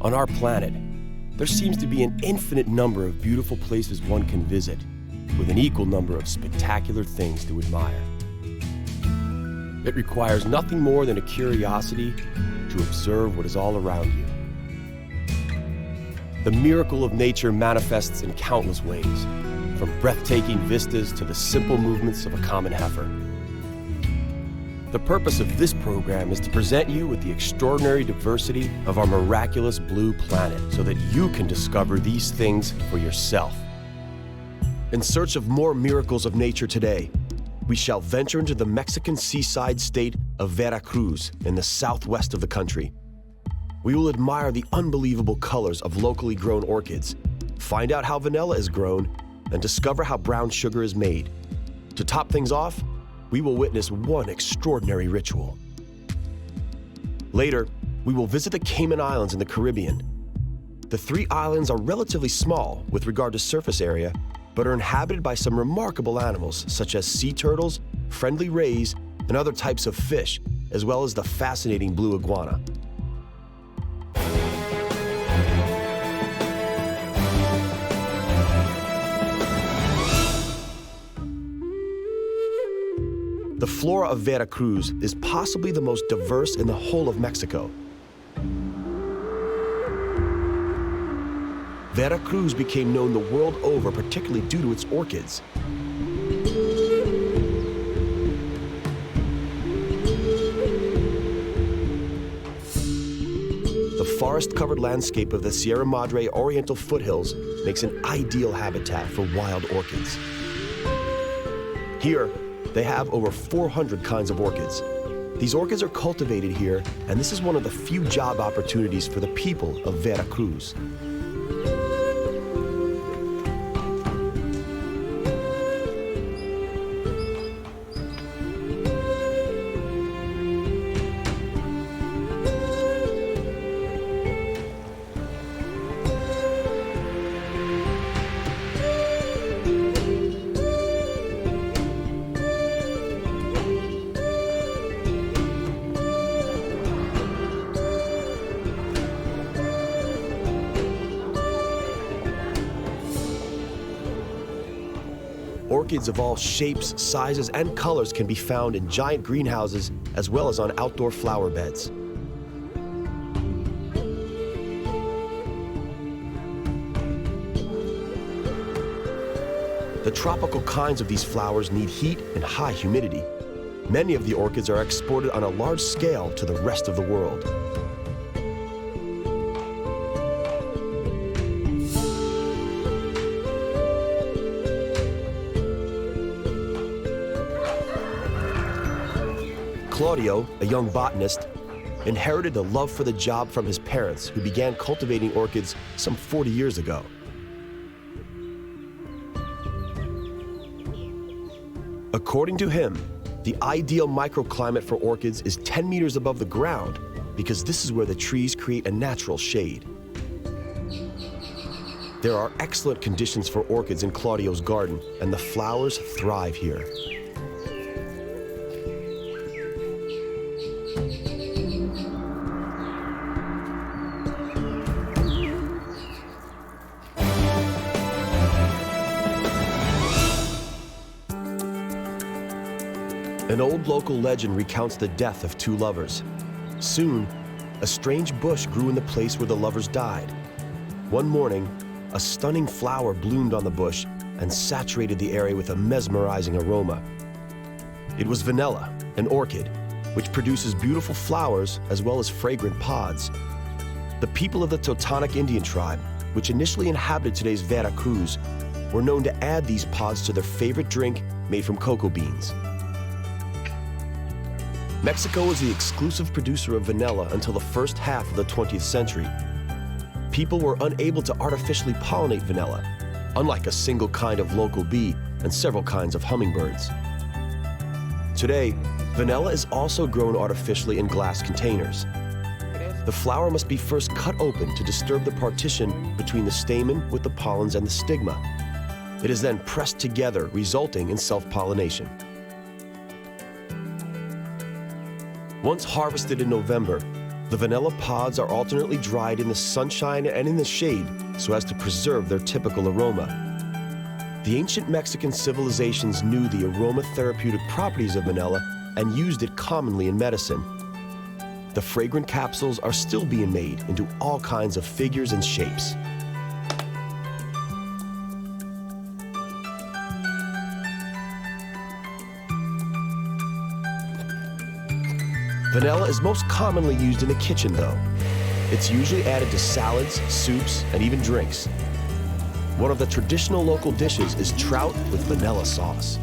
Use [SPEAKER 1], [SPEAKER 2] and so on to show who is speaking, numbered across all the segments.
[SPEAKER 1] On our planet, there seems to be an infinite number of beautiful places one can visit, with an equal number of spectacular things to admire. It requires nothing more than a curiosity to observe what is all around you. The miracle of nature manifests in countless ways, from breathtaking vistas to the simple movements of a common heifer. The purpose of this program is to present you with the extraordinary diversity of our miraculous blue planet so that you can discover these things for yourself. In search of more miracles of nature today, we shall venture into the Mexican seaside state of Veracruz in the southwest of the country. We will admire the unbelievable colors of locally grown orchids, find out how vanilla is grown, and discover how brown sugar is made. To top things off, we will witness one extraordinary ritual. Later, we will visit the Cayman Islands in the Caribbean. The 3 islands are relatively small with regard to surface area, but are inhabited by some remarkable animals such as sea turtles, friendly rays, and other types of fish, as well as the fascinating blue iguana. The flora of Veracruz is possibly the most diverse in the whole of Mexico. Veracruz became known the world over, particularly due to its orchids. The forest-covered landscape of the Sierra Madre Oriental foothills makes an ideal habitat for wild orchids. Here, they have over 400 kinds of orchids. These orchids are cultivated here, and this is one of the few job opportunities for the people of Veracruz. Orchids of all shapes, sizes, and colors can be found in giant greenhouses as well as on outdoor flower beds. The tropical kinds of these flowers need heat and high humidity. Many of the orchids are exported on a large scale to the rest of the world. Claudio, a young botanist, inherited a love for the job from his parents, who began cultivating orchids some 40 years ago. According to him, the ideal microclimate for orchids is 10 meters above the ground because this is where the trees create a natural shade. There are excellent conditions for orchids in Claudio's garden, and the flowers thrive here. An old local legend recounts the death of 2 lovers. Soon, a strange bush grew in the place where the lovers died. One morning, a stunning flower bloomed on the bush and saturated the area with a mesmerizing aroma. It was vanilla, an orchid, which produces beautiful flowers as well as fragrant pods. The people of the Totonac Indian tribe, which initially inhabited today's Veracruz, were known to add these pods to their favorite drink made from cocoa beans. Mexico was the exclusive producer of vanilla until the first half of the 20th century. People were unable to artificially pollinate vanilla, unlike a single kind of local bee and several kinds of hummingbirds. Today, vanilla is also grown artificially in glass containers. The flower must be first cut open to disturb the partition between the stamen with the pollens and the stigma. It is then pressed together, resulting in self-pollination. Once harvested in November, The vanilla pods are alternately dried in the sunshine and in the shade so as to preserve their typical aroma. The ancient Mexican civilizations knew the aromatherapeutic properties of vanilla and used it commonly in medicine. The fragrant capsules are still being made into all kinds of figures and shapes. Vanilla is most commonly used in the kitchen, though. It's usually added to salads, soups, and even drinks. One of the traditional local dishes is trout with vanilla sauce.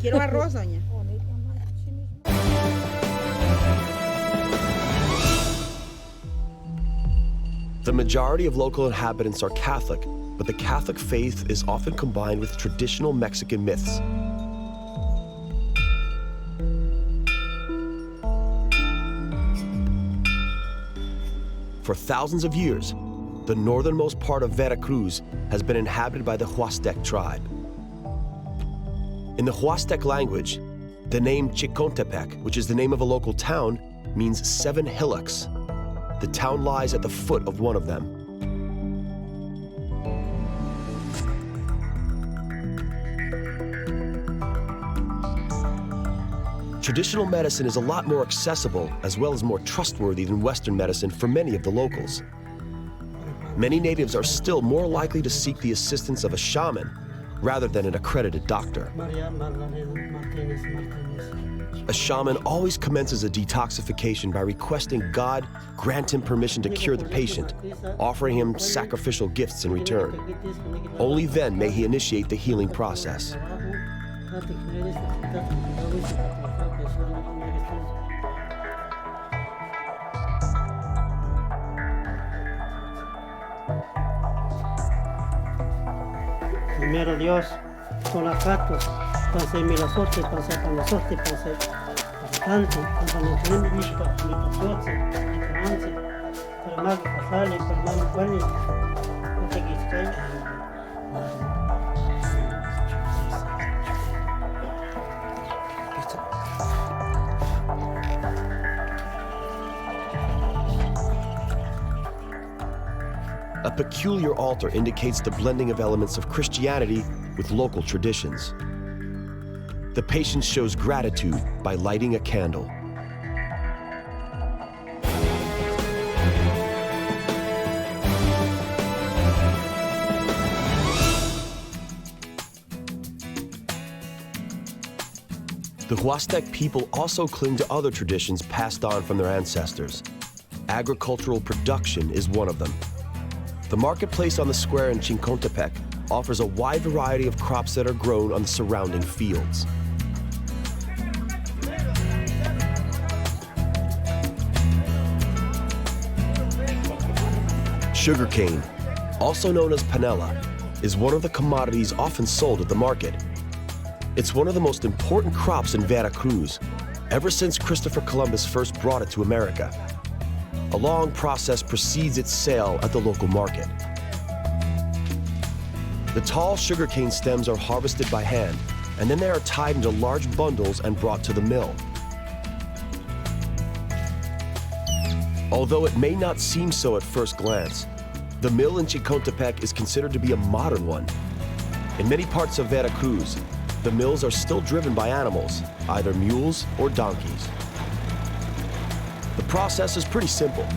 [SPEAKER 2] Quiero arroz, doña.
[SPEAKER 1] The majority of local inhabitants are Catholic, but the Catholic faith is often combined with traditional Mexican myths. For thousands of years, the northernmost part of Veracruz has been inhabited by the Huastek tribe. In the Huastek language, the name Chicontepec, which is the name of a local town, means 7 hillocks. The town lies at the foot of one of them. Traditional medicine is a lot more accessible as well as more trustworthy than Western medicine for many of the locals. Many natives are still more likely to seek the assistance of a shaman rather than an accredited doctor. A shaman always commences a detoxification by requesting God grant him permission to cure the patient, offering him sacrificial gifts in return. Only then may he initiate the healing process.
[SPEAKER 3] Primero Dios, con las gatos, pensé en la sorte, pensé en la sorte, pensé bastante, cuando no tenemos mispa, ni pasote, ni trance, pero más que pasarle, pero más que cuál, no te quistes.
[SPEAKER 1] A peculiar altar indicates the blending of elements of Christianity with local traditions. The patient shows gratitude by lighting a candle. The Huastek people also cling to other traditions passed on from their ancestors. Agricultural production is one of them. The marketplace on the square in Chicontepec offers a wide variety of crops that are grown on the surrounding fields. Sugarcane, also known as panela, is one of the commodities often sold at the market. It's one of the most important crops in Veracruz, ever since Christopher Columbus first brought it to America. A long process precedes its sale at the local market. The tall sugarcane stems are harvested by hand, and then they are tied into large bundles and brought to the mill. Although it may not seem so at first glance, the mill in Chicontepec is considered to be a modern one. In many parts of Veracruz, the mills are still driven by animals, either mules or donkeys. The process is pretty simple.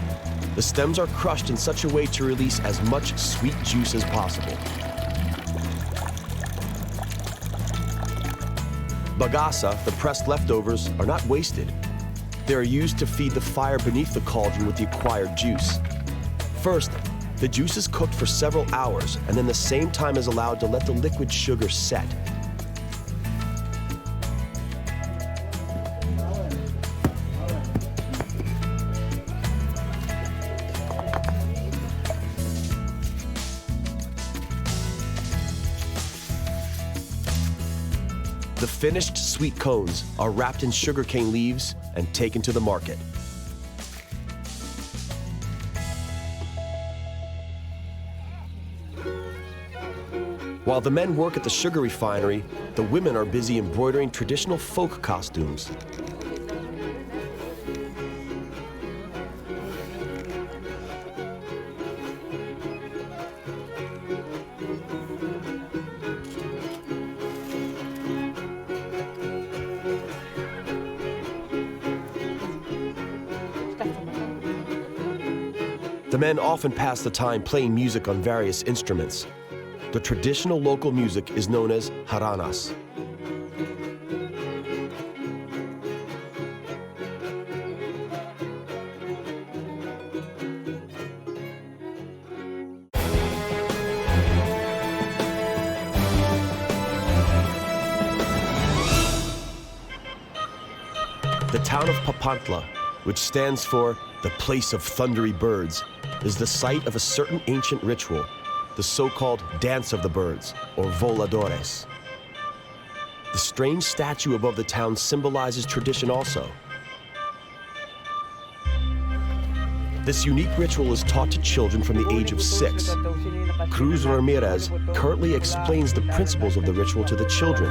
[SPEAKER 1] The stems are crushed in such a way to release as much sweet juice as possible. Bagasa, the pressed leftovers, are not wasted. They are used to feed the fire beneath the cauldron with the acquired juice. First, the juice is cooked for several hours, and then the same time is allowed to let the liquid sugar set. The finished sweet cones are wrapped in sugarcane leaves and taken to the market. While the men work at the sugar refinery, the women are busy embroidering traditional folk costumes. The men often pass the time playing music on various instruments. The traditional local music is known as haranas. The town of Papantla, which stands for the place of thundery birds, is the site of a certain ancient ritual, the so-called Dance of the Birds, or voladores. The strange statue above the town symbolizes tradition also. This unique ritual is taught to children from the age of 6. Cruz Ramirez currently explains the principles of the ritual to the children.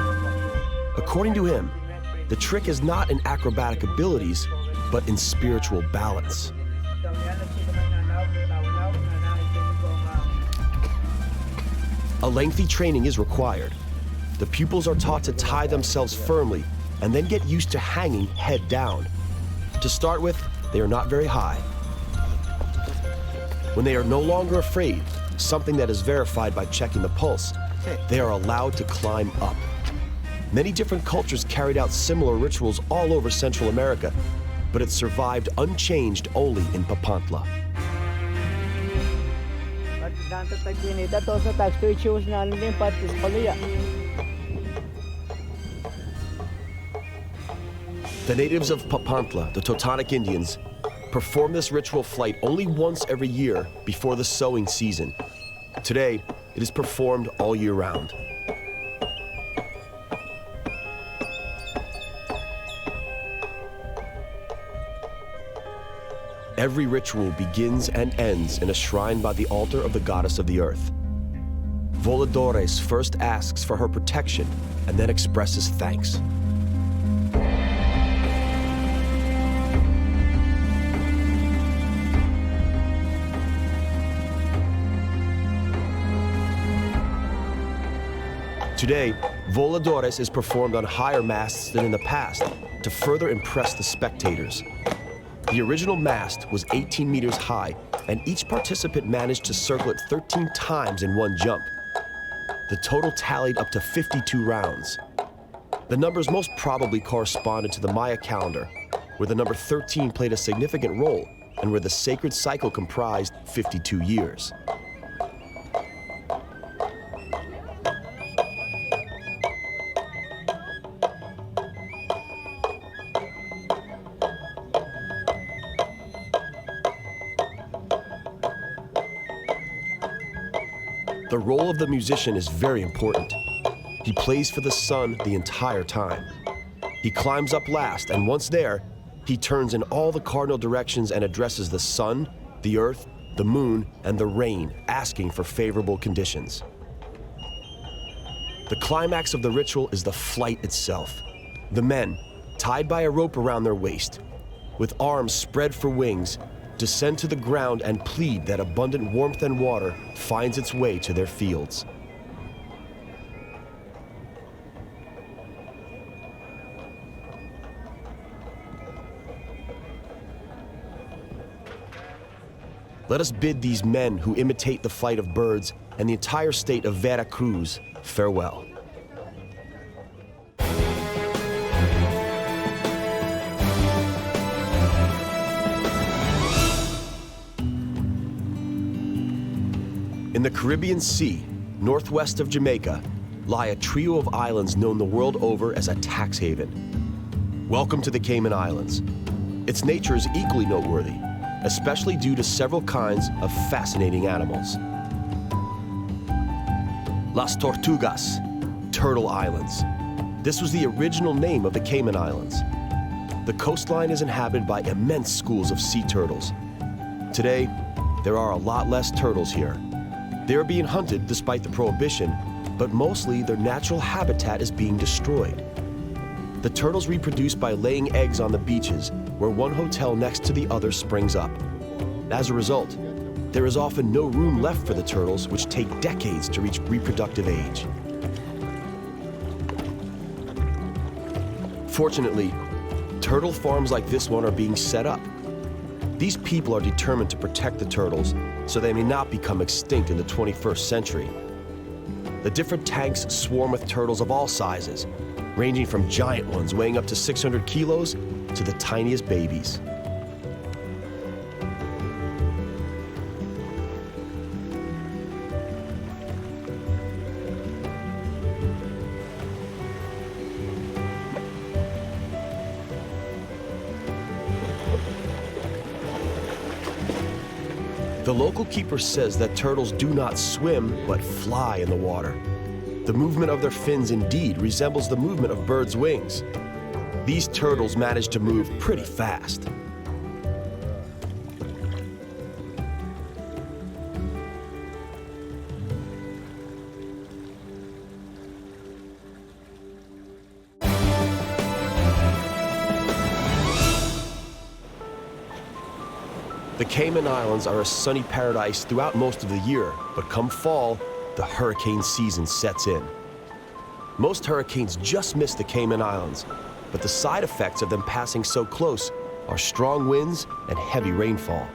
[SPEAKER 1] According to him, the trick is not in acrobatic abilities, but in spiritual balance. A lengthy training is required. The pupils are taught to tie themselves firmly and then get used to hanging head down. To start with, they are not very high. When they are no longer afraid, something that is verified by checking the pulse, they are allowed to climb up. Many different cultures carried out similar rituals all over Central America, but it survived unchanged only in Papantla. The natives of Papantla, the Totonac Indians, perform this ritual flight only once every year before the sowing season. Today, it is performed all year round. Every ritual begins and ends in a shrine by the altar of the goddess of the earth. Voladores first asks for her protection and then expresses thanks. Today, Voladores is performed on higher masts than in the past to further impress the spectators. The original mast was 18 meters high, and each participant managed to circle it 13 times in one jump. The total tallied up to 52 rounds. The numbers most probably corresponded to the Maya calendar, where the number 13 played a significant role and where the sacred cycle comprised 52 years. The role of the musician is very important. He plays for the sun the entire time. He climbs up last, and once there, he turns in all the cardinal directions and addresses the sun, the earth, the moon, and the rain, asking for favorable conditions. The climax of the ritual is the flight itself. The men, tied by a rope around their waist, with arms spread for wings, descend to the ground and plead that abundant warmth and water finds its way to their fields. Let us bid these men who imitate the flight of birds and the entire state of Veracruz farewell. In the Caribbean Sea, northwest of Jamaica, lie a trio of islands known the world over as a tax haven. Welcome to the Cayman Islands. Its nature is equally noteworthy, especially due to several kinds of fascinating animals. Las Tortugas, Turtle Islands. This was the original name of the Cayman Islands. The coastline is inhabited by immense schools of sea turtles. Today, there are a lot less turtles here. They are being hunted despite the prohibition, but mostly their natural habitat is being destroyed. The turtles reproduce by laying eggs on the beaches, where one hotel next to the other springs up. As a result, there is often no room left for the turtles, which take decades to reach reproductive age. Fortunately, turtle farms like this one are being set up. These people are determined to protect the turtles so they may not become extinct in the 21st century. The different tanks swarm with turtles of all sizes, ranging from giant ones weighing up to 600 kilos to the tiniest babies. The local keeper says that turtles do not swim, but fly in the water. The movement of their fins indeed resembles the movement of birds' wings. These turtles manage to move pretty fast. The Cayman Islands are a sunny paradise throughout most of the year, but come fall, the hurricane season sets in. Most hurricanes just miss the Cayman Islands, but the side effects of them passing so close are strong winds and heavy rainfall.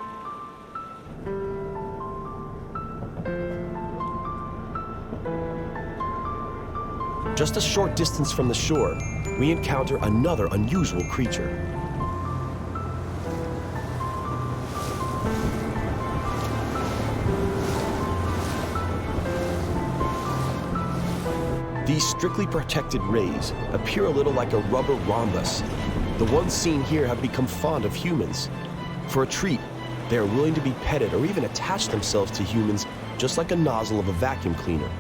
[SPEAKER 1] Just a short distance from the shore, we encounter another unusual creature. These strictly protected rays appear a little like a rubber rhombus. The ones seen here have become fond of humans. For a treat, they are willing to be petted or even attach themselves to humans just like a nozzle of a vacuum cleaner.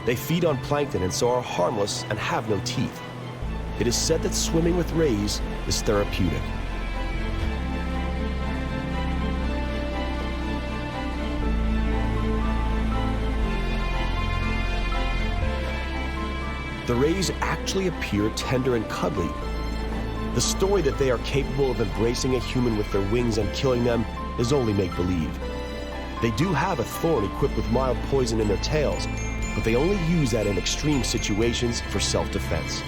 [SPEAKER 1] They feed on plankton and so are harmless and have no teeth. It is said that swimming with rays is therapeutic. The rays actually appear tender and cuddly. The story that they are capable of embracing a human with their wings and killing them is only make-believe. They do have a thorn equipped with mild poison in their tails, but they only use that in extreme situations for self-defense.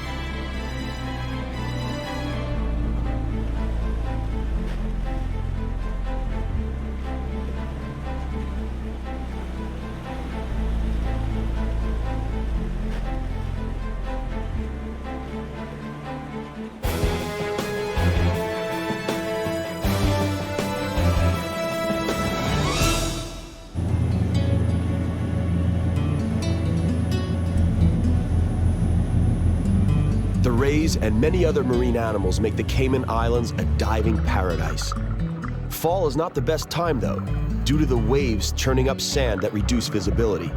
[SPEAKER 1] The rays and many other marine animals make the Cayman Islands a diving paradise. Fall is not the best time, though, due to the waves churning up sand that reduce visibility.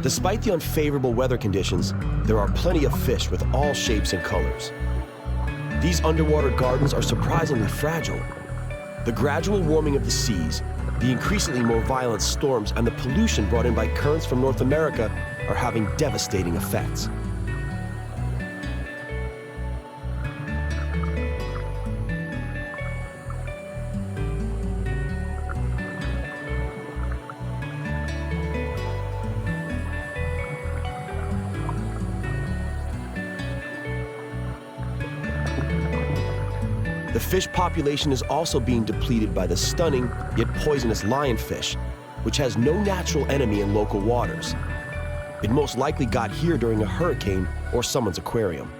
[SPEAKER 1] Despite the unfavorable weather conditions, there are plenty of fish with all shapes and colors. These underwater gardens are surprisingly fragile. The gradual warming of the seas, the increasingly more violent storms, and the pollution brought in by currents from North America are having devastating effects. The fish population is also being depleted by the stunning yet poisonous lionfish, which has no natural enemy in local waters. It most likely got here during a hurricane or someone's aquarium.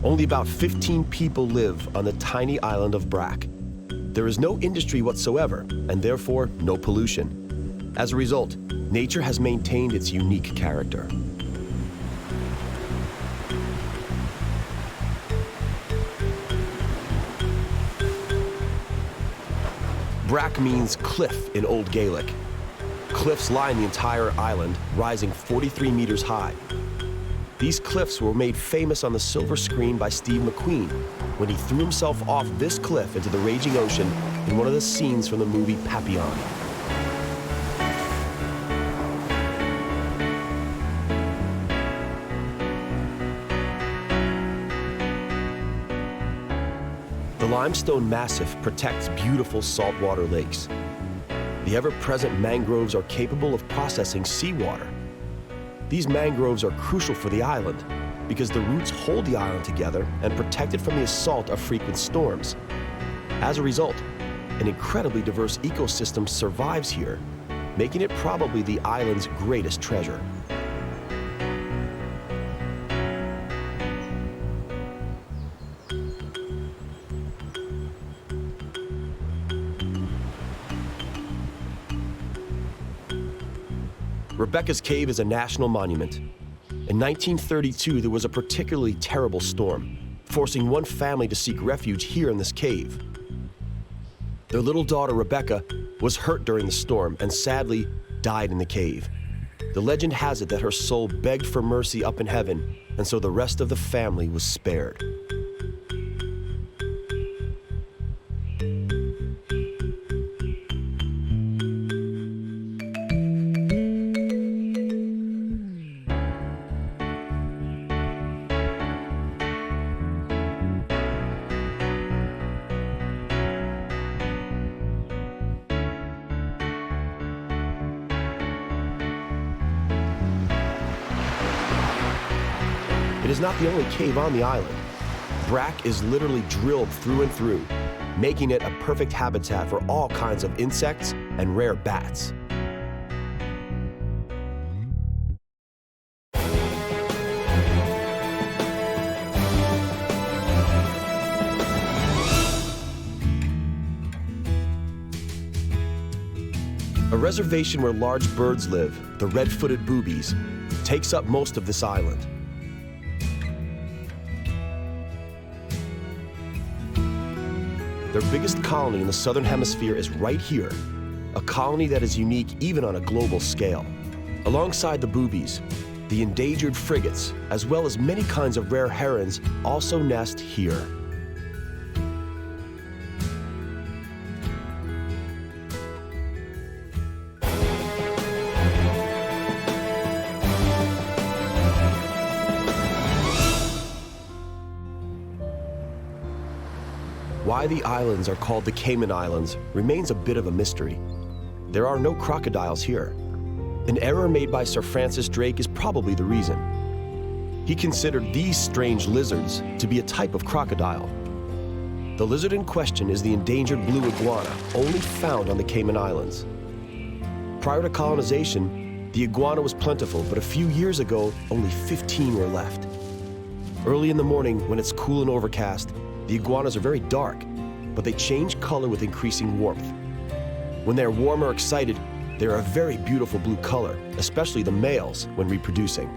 [SPEAKER 1] Only about 15 people live on the tiny island of Brac. There is no industry whatsoever, and therefore no pollution. As a result, nature has maintained its unique character. Brac means cliff in Old Gaelic. Cliffs line the entire island, rising 43 meters high. These cliffs were made famous on the silver screen by Steve McQueen when he threw himself off this cliff into the raging ocean in one of the scenes from the movie Papillon. The limestone massif protects beautiful saltwater lakes. The ever-present mangroves are capable of processing seawater. These mangroves are crucial for the island because the roots hold the island together and protect it from the assault of frequent storms. As a result, an incredibly diverse ecosystem survives here, making it probably the island's greatest treasure. Rebecca's Cave is a national monument. In 1932, there was a particularly terrible storm, forcing one family to seek refuge here in this cave. Their little daughter, Rebecca, was hurt during the storm and sadly died in the cave. The legend has it that her soul begged for mercy up in heaven, and so the rest of the family was spared. It is not the only cave on the island. Brac is literally drilled through and through, making it a perfect habitat for all kinds of insects and rare bats. A reservation where large birds live, the red-footed boobies, takes up most of this island. Their biggest colony in the southern hemisphere is right here, a colony that is unique even on a global scale. Alongside the boobies, the endangered frigates, as well as many kinds of rare herons, also nest here. Why the islands are called the Cayman Islands remains a bit of a mystery. There are no crocodiles here. An error made by Sir Francis Drake is probably the reason. He considered these strange lizards to be a type of crocodile. The lizard in question is the endangered blue iguana, only found on the Cayman Islands. Prior to colonization, the iguana was plentiful, but a few years ago, only 15 were left. Early in the morning, when it's cool and overcast, the iguanas are very dark, but they change color with increasing warmth. When they're warm or excited, they're a very beautiful blue color, especially the males when reproducing.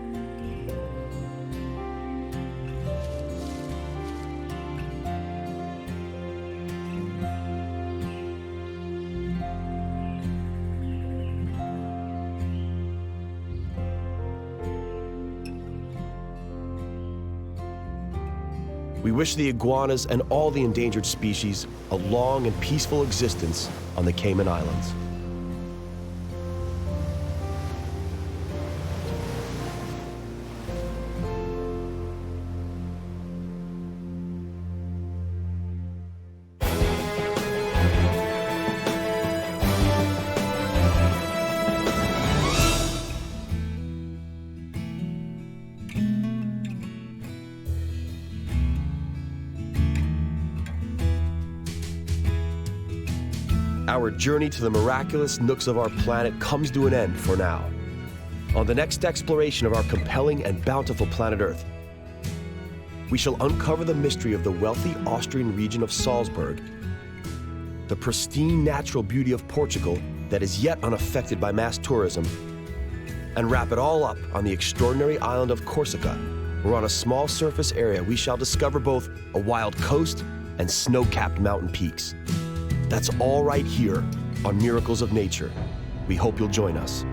[SPEAKER 1] We wish the iguanas and all the endangered species a long and peaceful existence on the Cayman Islands. Our journey to the miraculous nooks of our planet comes to an end for now. On the next exploration of our compelling and bountiful planet Earth, we shall uncover the mystery of the wealthy Austrian region of Salzburg, the pristine natural beauty of Portugal that is yet unaffected by mass tourism, and wrap it all up on the extraordinary island of Corsica, where on a small surface area we shall discover both a wild coast and snow-capped mountain peaks. That's all right here on Miracles of Nature. We hope you'll join us.